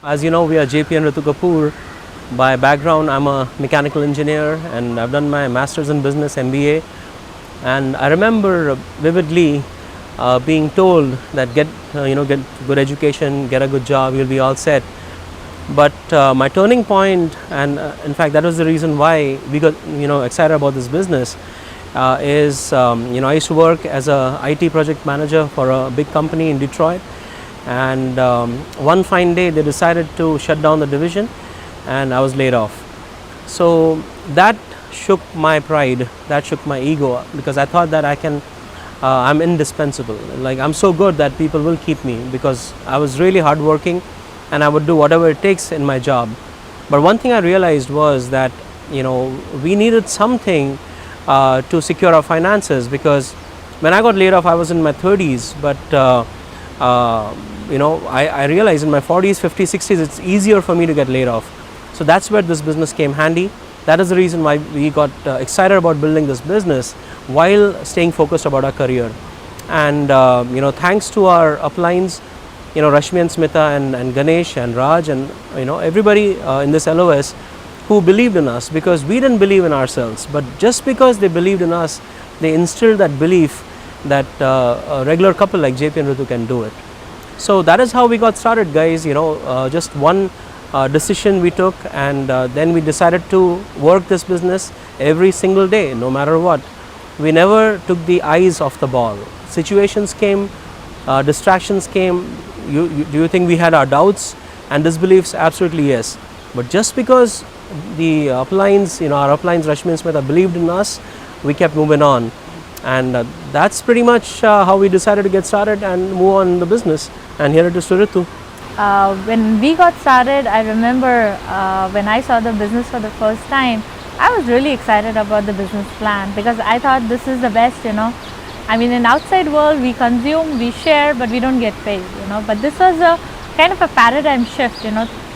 As you know, we are JPnRK. By background, I'm a mechanical engineer and I've done my master's in business MBA. And I remember vividly being told that get good education, get a good job, you'll be all set. But my turning point, and in fact that was the reason why we got excited about this business, is I used to work as a IT project manager for a big company in Detroit. And one fine day they decided to shut down the division and I was laid off. So that shook my pride, that shook my ego, because I thought that I'm indispensable. Like, I'm so good that people will keep me, because I was really hardworking and I would do whatever it takes in my job. But one thing I realized was that we needed something to secure our finances, because when I got laid off I was in my 30s, but I realized in my 40s, 50s, 60s it's easier for me to get laid off. So that's where this business came handy. That is the reason why we got excited about building this business while staying focused about our career. And thanks to our uplines, Rashmi and Smita and Ganesh and Raj and everybody in this LOS who believed in us, because we didn't believe in ourselves, but just because they believed in us, they instilled that belief that a regular couple like JP and Ritu can do it. So that is how we got started, guys. Just one decision we took, and then we decided to work this business every single day, no matter what. We never took the eyes off the ball. Situations came, distractions came. Do you think we had our doubts and disbeliefs? Absolutely yes. But just because the uplines, our uplines, Rashmi and Smita, believed in us, we kept moving on. And that's pretty much how we decided to get started and move on in the business. And here it is to Ritu. When we got started, I remember when I saw the business for the first time, I was really excited about the business plan, because I thought this is the best, I mean, in outside world we consume, we share, but we don't get paid, but this was a kind of a paradigm shift,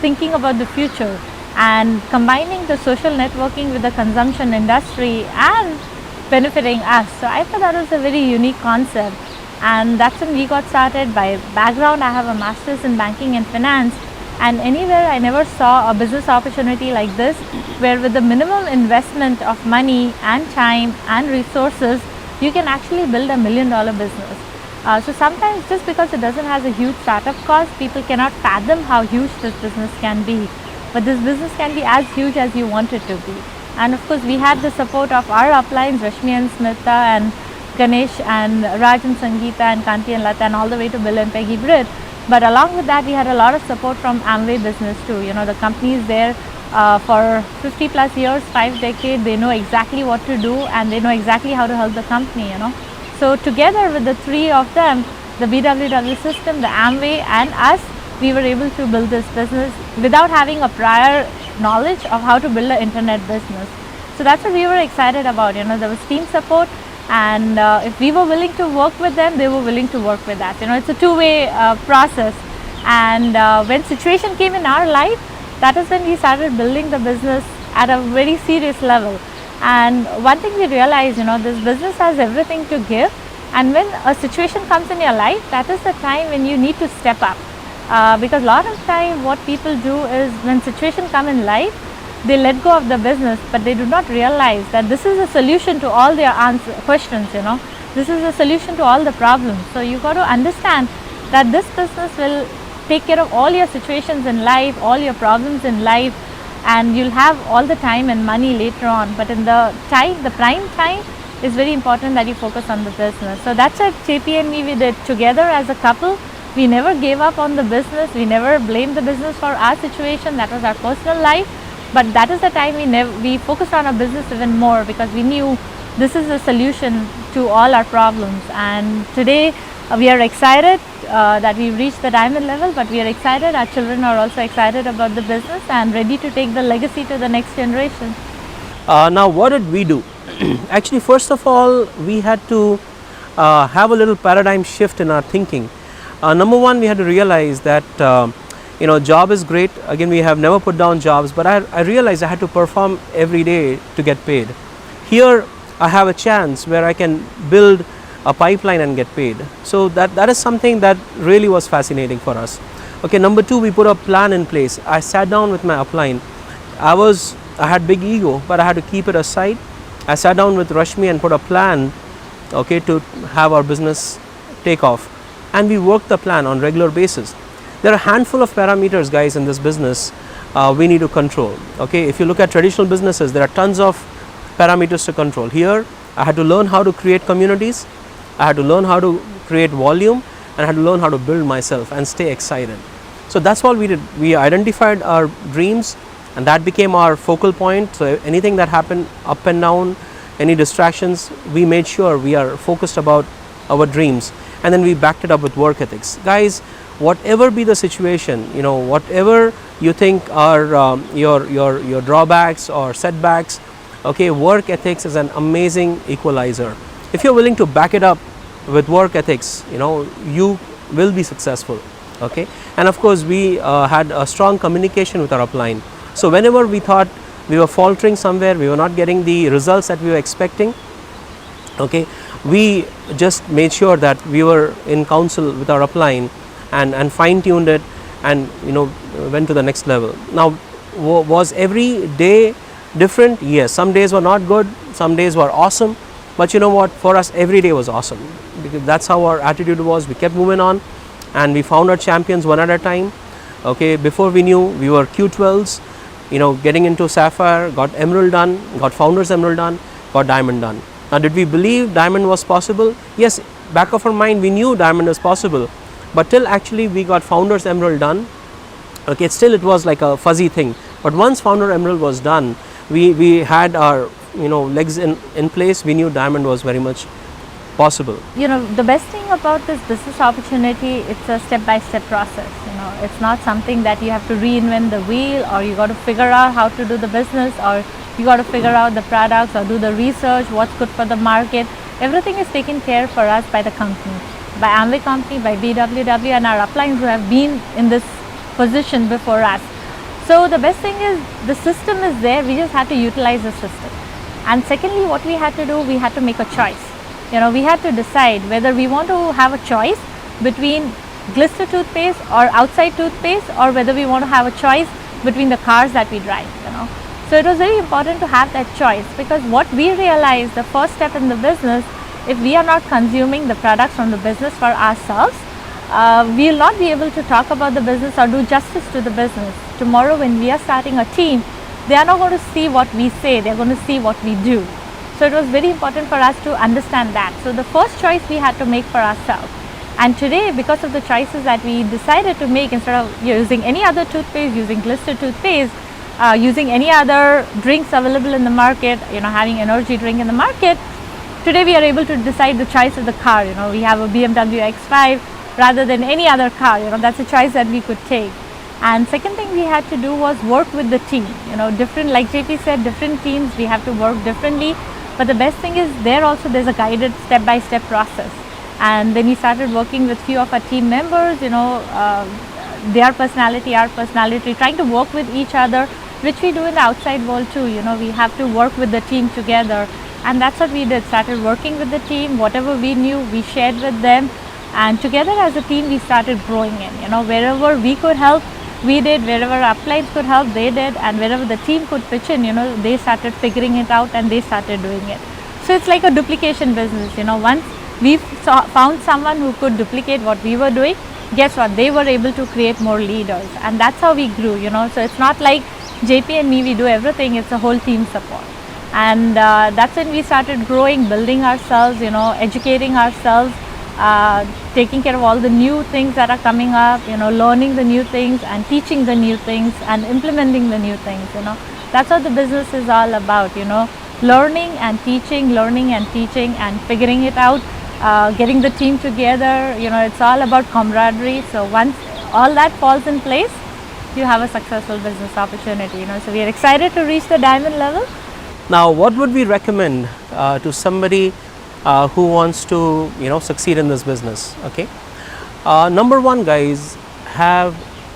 thinking about the future and combining the social networking with the consumption industry and benefiting us. So I thought that was a very unique concept, and that's when we got started. By background, I have a master's in banking and finance, and anywhere I never saw a business opportunity like this, where with the minimum investment of money and time and resources, you can actually build $1 million business. So sometimes just because it doesn't have a huge startup cost, people cannot fathom how huge this business can be. But this business can be as huge as you want it to be. And of course, we had the support of our uplines, Rashmi and Smita and Ganesh and Raj and Sangeeta and Kanti and Lata, and all the way to Bill and Peggy Britt. But along with that, we had a lot of support from Amway business too. The company is there for 50 plus years, 5 decades. They know exactly what to do and they know exactly how to help the company, So together with the three of them, the BWW system, the Amway and us, we were able to build this business without having a prior knowledge of how to build an internet business. So that's what we were excited about. There was team support, and if we were willing to work with them, they were willing to work with us. It's a two-way process. And when situation came in our life, that is when we started building the business at a very serious level. And one thing we realized, this business has everything to give, and when a situation comes in your life, that is the time when you need to step up. Because a lot of time what people do is, when situation come in life, they let go of the business, but they do not realize that this is a solution to all their questions, This is a solution to all the problems. So you got to understand that this business will take care of all your situations in life, all your problems in life, and you'll have all the time and money later on. But in the prime time, it's very important that you focus on the business. So that's what JP and me, we did together as a couple. We never gave up on the business. We never blamed the business for our situation. That was our personal life. But that is the time we focused on our business even more, because we knew this is the solution to all our problems. And today we are excited that we've reached the diamond level, but we are excited. Our children are also excited about the business and ready to take the legacy to the next generation. Now, what did we do? Actually, first of all, we had to have a little paradigm shift in our thinking. Number one, we had to realize that job is great. Again, we have never put down jobs, but I realized I had to perform every day to get paid. Here I have a chance where I can build a pipeline and get paid. So that is something that really was fascinating for us. Okay, number two, we put a plan in place. I sat down with my upline. I had big ego, but I had to keep it aside. I sat down with Rashmi and put a plan, okay, to have our business take off, and we worked the plan on regular basis. There are a handful of parameters, guys, in this business we need to control. Okay, if you look at traditional businesses, there are tons of parameters to control. Here, I had to learn how to create communities. I had to learn how to create volume, and I had to learn how to build myself and stay excited. So that's all we did. We identified our dreams, and that became our focal point. So anything that happened up and down, any distractions, we made sure we are focused about our dreams, and then we backed it up with work ethics. Guys, whatever be the situation, you know, whatever you think are your drawbacks or setbacks, okay, work ethics is an amazing equalizer. If you're willing to back it up with work ethics, you know, you will be successful. Okay, and of course we had a strong communication with our upline. So whenever we thought we were faltering somewhere, we were not getting the results that we were expecting, okay, we just made sure that we were in counsel with our upline and fine-tuned it, and you know, went to the next level. Now, was every day different? Yes, some days were not good, some days were awesome, but you know what, for us every day was awesome, because that's how our attitude was. We kept moving on, and we found our champions one at a time. Okay, before we knew, we were Q12s, you know, getting into Sapphire, got Emerald done, got Founders Emerald done, got Diamond done. Now, did we believe Diamond was possible? Yes, back of our mind we knew Diamond was possible, but till actually we got Founders Emerald done, okay, still it was like a fuzzy thing. But once Founder Emerald was done, we had our, you know, legs in place. We knew Diamond was very much possible. You know, the best thing about this business opportunity, it's a step-by-step process. You know, it's not something that you have to reinvent the wheel, or you got to figure out how to do the business, or you got to figure out the products or do the research, what's good for the market. Everything is taken care for us by the company, by Amway company, by BWW, and our uplines who have been in this position before us. So the best thing is the system is there, we just had to utilize the system. And secondly, what we had to do, we had to make a choice. You know, we had to decide whether we want to have a choice between Glister toothpaste or outside toothpaste, or whether we want to have a choice between the cars that we drive, you know. So it was very important to have that choice, because what we realized, the first step in the business, if we are not consuming the products from the business for ourselves, we will not be able to talk about the business or do justice to the business. Tomorrow when we are starting a team, they are not going to see what we say, they are going to see what we do. So it was very important for us to understand that. So the first choice we had to make for ourselves. And today, because of the choices that we decided to make, instead of using any other toothpaste, using Glister toothpaste, using any other drinks available in the market, you know, having energy drink in the market, today we are able to decide the choice of the car. You know, we have a BMW X5 rather than any other car. You know, that's a choice that we could take. And second thing we had to do was work with the team. You know, different, like JP said, different teams, we have to work differently. But the best thing is there also there's a guided step-by-step process. And then we started working with few of our team members, you know, their personality, our personality, trying to work with each other, which we do in the outside world too. You know, we have to work with the team together. And that's what we did, started working with the team. Whatever we knew, we shared with them. And together as a team, we started growing in, you know, wherever we could help, we did, wherever our uplines could help, they did, and wherever the team could pitch in, you know, they started figuring it out and they started doing it. So it's like a duplication business, you know. Once we found someone who could duplicate what we were doing, guess what, they were able to create more leaders, and that's how we grew, you know. So it's not like JP and me, we do everything, it's a whole team support. And that's when we started growing, building ourselves, you know, educating ourselves, taking care of all the new things that are coming up, you know, learning the new things and teaching the new things and implementing the new things, you know. That's what the business is all about, you know, learning and teaching and figuring it out, getting the team together, you know, it's all about camaraderie. So once all that falls in place, you have a successful business opportunity, you know. So we are excited to reach the diamond level. Now, what would we recommend to somebody who wants to, you know, succeed in this business? Okay, number one, guys, have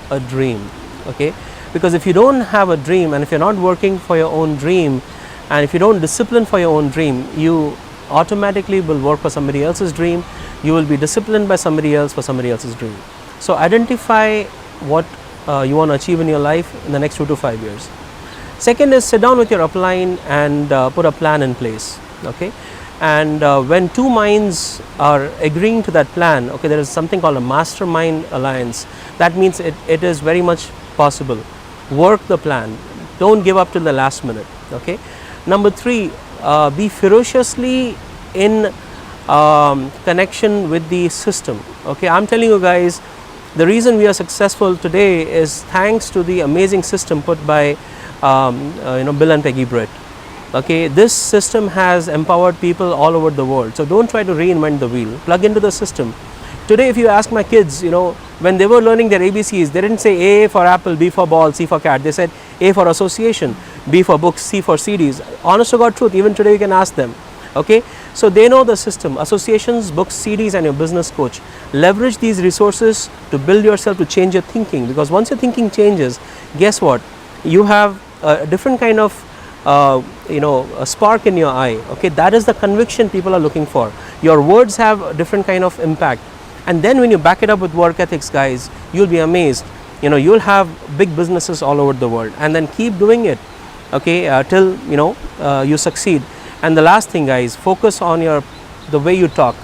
a dream. Okay, because if you don't have a dream, and if you're not working for your own dream, and if you don't discipline for your own dream, you automatically will work for somebody else's dream. You will be disciplined by somebody else for somebody else's dream. So identify what you want to achieve in your life in the next 2 to 5 years. Second is sit down with your upline and put a plan in place. Okay, and when two minds are agreeing to that plan, okay, there is something called a mastermind alliance. That means it is very much possible. Work the plan. Don't give up till the last minute. Okay. Number three, be ferociously in connection with the system. Okay, I'm telling you guys, the reason we are successful today is thanks to the amazing system put by Bill and Peggy Britt. Okay, this system has empowered people all over the world. So don't try to reinvent the wheel. Plug into the system. Today, if you ask my kids, when they were learning their ABCs, they didn't say A for apple, B for ball, C for cat. They said A for association, B for books, C for CDs. Honest to God truth, even today you can ask them. Okay, so they know the system: associations, books, CDs, and your business coach. Leverage these resources to build yourself, to change your thinking, because once your thinking changes, guess what? You have a different kind of a spark in your eye. Okay, that is the conviction people are looking for. Your words have a different kind of impact, and then when you back it up with work ethics, guys, you'll be amazed. You'll have big businesses all over the world, and then keep doing it. Okay, till you succeed. And the last thing, guys, focus on the way you talk.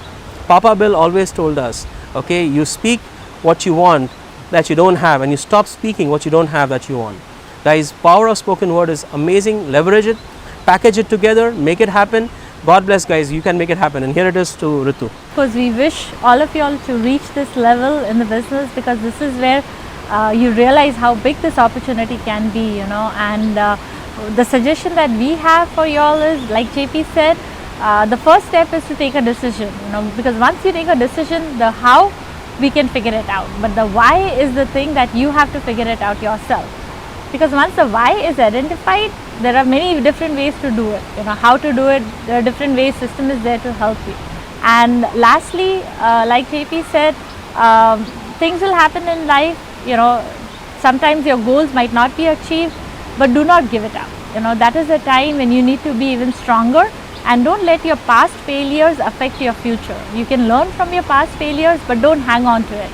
Papa Bill always told us, okay, you speak what you want that you don't have, and you stop speaking what you don't have that you want. Guys, power of spoken word is amazing. Leverage it, package it together, make it happen. God bless, guys. You can make it happen. And here it is to Ritu. Because we wish all of you all to reach this level in the business, because this is where you realize how big this opportunity can be, and the suggestion that we have for you all is, like JP said, the first step is to take a decision, because once you take a decision, the how, we can figure it out, but the why is the thing that you have to figure it out yourself. Because once the why is identified, there are many different ways to do it, how to do it. There are different ways, system is there to help you. And lastly, like JP said, things will happen in life, sometimes your goals might not be achieved, but do not give it up. That is the time when you need to be even stronger, and don't let your past failures affect your future. You can learn from your past failures, but don't hang on to it,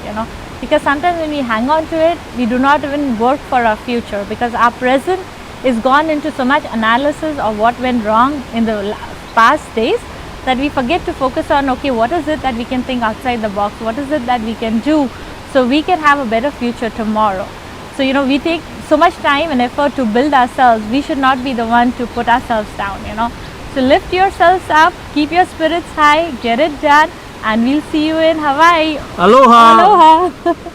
because sometimes when we hang on to it, we do not even work for our future, because our present is gone into so much analysis of what went wrong in the past days, that we forget to focus on, okay, what is it that we can think outside the box, what is it that we can do so we can have a better future tomorrow. So we take so much time and effort to build ourselves. We should not be the one to put ourselves down, So lift yourselves up, keep your spirits high, get it done, and we'll see you in Hawaii. Aloha. Aloha.